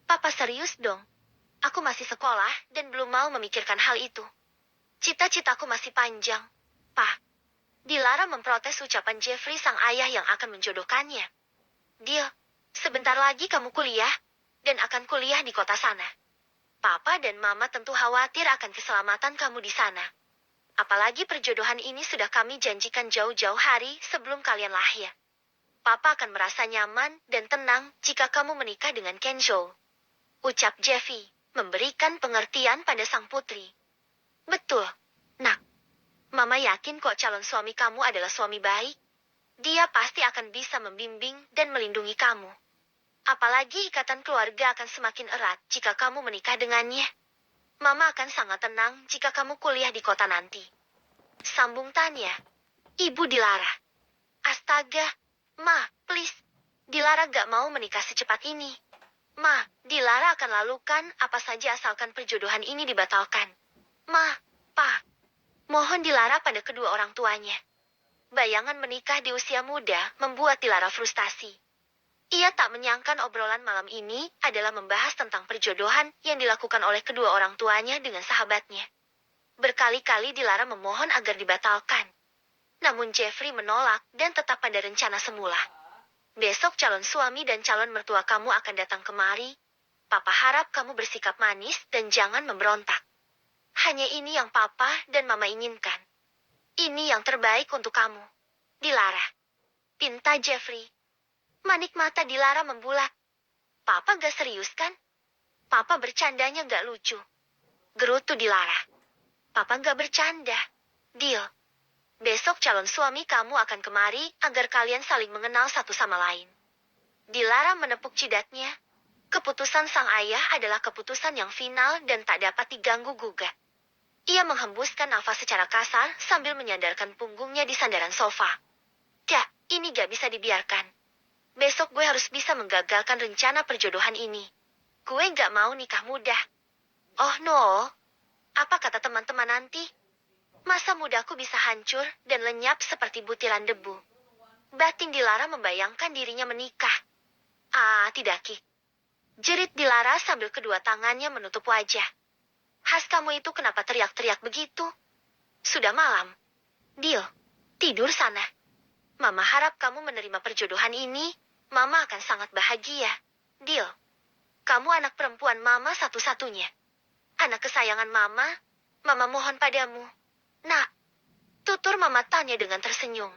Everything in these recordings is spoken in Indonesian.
Papa serius dong. Aku masih sekolah dan belum mau memikirkan hal itu. Cita-citaku masih panjang. Pa, Dilarra memprotes ucapan Jeffrey sang ayah yang akan menjodohkannya. Dia, sebentar lagi kamu kuliah, dan akan kuliah di kota sana. Papa dan Mama tentu khawatir akan keselamatan kamu di sana. Apalagi perjodohan ini sudah kami janjikan jauh-jauh hari sebelum kalian lahir. Papa akan merasa nyaman dan tenang jika kamu menikah dengan Kenzo. Ucap Jeffy, memberikan pengertian pada sang putri. Betul, nak. Mama yakin kok calon suami kamu adalah suami baik. Dia pasti akan bisa membimbing dan melindungi kamu. Apalagi ikatan keluarga akan semakin erat jika kamu menikah dengannya. Mama akan sangat tenang jika kamu kuliah di kota nanti. Sambung Tanya. Ibu Dilarra. Astaga, Ma, please. Dilarra gak mau menikah secepat ini. Ma, Dilarra akan lakukan apa saja asalkan perjodohan ini dibatalkan. Ma, Pa. Mohon Dilarra pada kedua orang tuanya. Bayangan menikah di usia muda membuat Dilarra frustasi. Ia tak menyangka obrolan malam ini adalah membahas tentang perjodohan yang dilakukan oleh kedua orang tuanya dengan sahabatnya. Berkali-kali Dilarra memohon agar dibatalkan. Namun Jeffrey menolak dan tetap pada rencana semula. Besok calon suami dan calon mertua kamu akan datang kemari. Papa harap kamu bersikap manis dan jangan memberontak. Hanya ini yang Papa dan Mama inginkan. Ini yang terbaik untuk kamu. Dilarra. Pinta Jeffrey. Manik mata Dilarra membulat. Papa gak serius kan? Papa bercandanya gak lucu. Gerutu Dilarra. Papa gak bercanda. Deal. Besok calon suami kamu akan kemari agar kalian saling mengenal satu sama lain. Dilarra menepuk jidatnya. Keputusan sang ayah adalah keputusan yang final dan tak dapat diganggu-gugat. Ia menghembuskan nafas secara kasar sambil menyandarkan punggungnya di sandaran sofa. Gak, ini gak bisa dibiarkan. Besok gue harus bisa menggagalkan rencana perjodohan ini. Gue gak mau nikah muda. Oh no, apa kata teman-teman nanti? Masa mudaku bisa hancur dan lenyap seperti butiran debu. Batin Dilarra membayangkan dirinya menikah. Tidak Ki. Jerit Dilarra sambil kedua tangannya menutup wajah. Has kamu itu kenapa teriak-teriak begitu? Sudah malam. Deal, tidur sana. Mama harap kamu menerima perjodohan ini. Mama akan sangat bahagia. Deal. Kamu anak perempuan Mama satu-satunya. Anak kesayangan Mama. Mama mohon padamu. Nak. Tutur Mama tanya dengan tersenyum.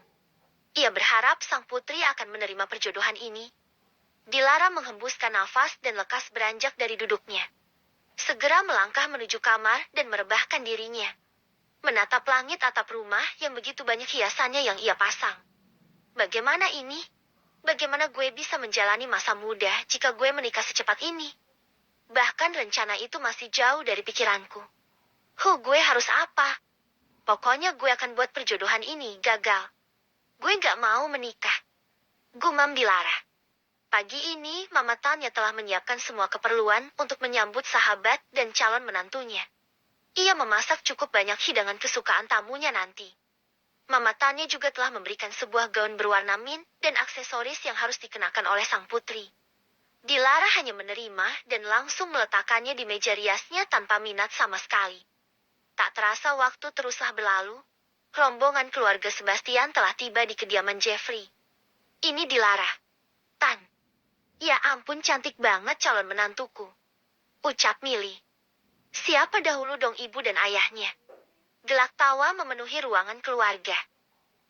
Ia berharap sang putri akan menerima perjodohan ini. Dilarra menghembuskan nafas dan lekas beranjak dari duduknya. Segera melangkah menuju kamar dan merebahkan dirinya. Menatap langit atap rumah yang begitu banyak hiasannya yang ia pasang. Bagaimana ini? Bagaimana gue bisa menjalani masa muda jika gue menikah secepat ini? Bahkan rencana itu masih jauh dari pikiranku. Gue harus apa? Pokoknya gue akan buat perjodohan ini gagal. Gue gak mau menikah. Gumam Dilarra. Pagi ini, Mama Tanya telah menyiapkan semua keperluan untuk menyambut sahabat dan calon menantunya. Ia memasak cukup banyak hidangan kesukaan tamunya nanti. Mama Tanya juga telah memberikan sebuah gaun berwarna mint dan aksesoris yang harus dikenakan oleh sang putri. Dilarra hanya menerima dan langsung meletakkannya di meja riasnya tanpa minat sama sekali. Tak terasa waktu teruslah berlalu. Rombongan keluarga Sebastian telah tiba di kediaman Jeffrey. Ini Dilarra. Tan. Ya ampun cantik banget calon menantuku. Ucap Milly. Siapa dahulu dong ibu dan ayahnya? Gelak tawa memenuhi ruangan keluarga.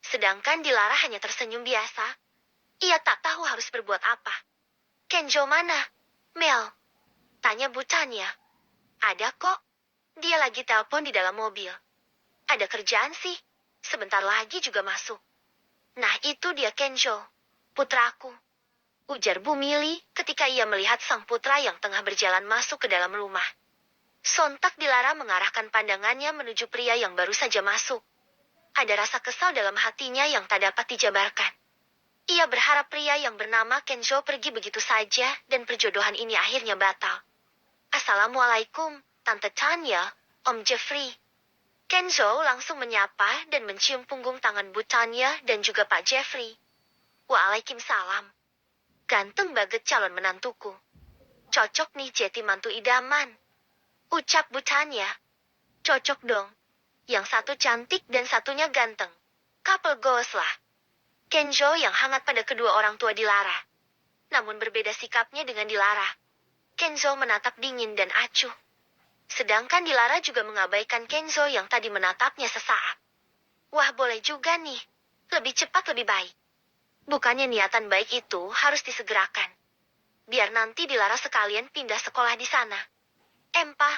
Sedangkan Dilarra hanya tersenyum biasa. Ia tak tahu harus berbuat apa. Kenzo mana? Mel. Tanya Bu Tanya. Ada kok. Dia lagi telepon di dalam mobil. Ada kerjaan sih. Sebentar lagi juga masuk. Nah itu dia Kenzo. Putraku. Ujar Bu Milly ketika ia melihat sang putra yang tengah berjalan masuk ke dalam rumah. Sontak Dilarra mengarahkan pandangannya menuju pria yang baru saja masuk. Ada rasa kesal dalam hatinya yang tak dapat dijabarkan. Ia berharap pria yang bernama Kenzo pergi begitu saja dan perjodohan ini akhirnya batal. Assalamualaikum, Tante Tanya, Om Jeffrey. Kenzo langsung menyapa dan mencium punggung tangan Bu Tanya dan juga Pak Jeffrey. Waalaikumsalam. Ganteng banget calon menantuku. Cocok nih jadi mantu idaman. Ucap Butania. Cocok dong. Yang satu cantik dan satunya ganteng. Couple goals lah. Kenzo yang hangat pada kedua orang tua Dilara. Namun berbeda sikapnya dengan Dilara. Kenzo menatap dingin dan acuh. Sedangkan Dilara juga mengabaikan Kenzo yang tadi menatapnya sesaat. Wah, boleh juga nih. Lebih cepat lebih baik. Bukannya niatan baik itu harus disegerakan. Biar nanti Dilara sekalian pindah sekolah di sana. Empa,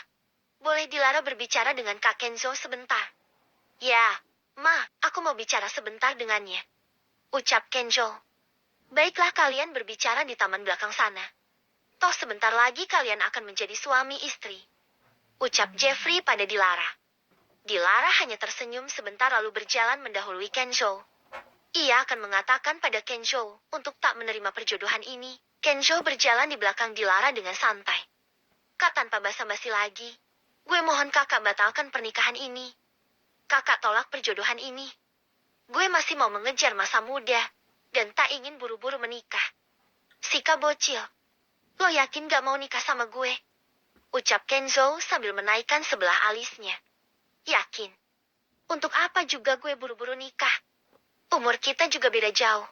boleh Dilara berbicara dengan Kak Kenzo sebentar? Ya, Ma, aku mau bicara sebentar dengannya. Ucap Kenzo. Baiklah, kalian berbicara di taman belakang sana. Toh sebentar lagi kalian akan menjadi suami istri. Ucap Jeffrey pada Dilara. Dilara hanya tersenyum sebentar lalu berjalan mendahului Kenzo. Ia akan mengatakan pada Kenzo untuk tak menerima perjodohan ini. Kenzo berjalan di belakang Dilara dengan santai. Kak, tanpa basa-basi lagi, gue mohon kakak batalkan pernikahan ini. Kakak tolak perjodohan ini. Gue masih mau mengejar masa muda, dan tak ingin buru-buru menikah. Sika bocil, lo yakin gak mau nikah sama gue? Ucap Kenzo sambil menaikkan sebelah alisnya. Yakin. Untuk apa juga gue buru-buru nikah? Umur kita juga beda jauh.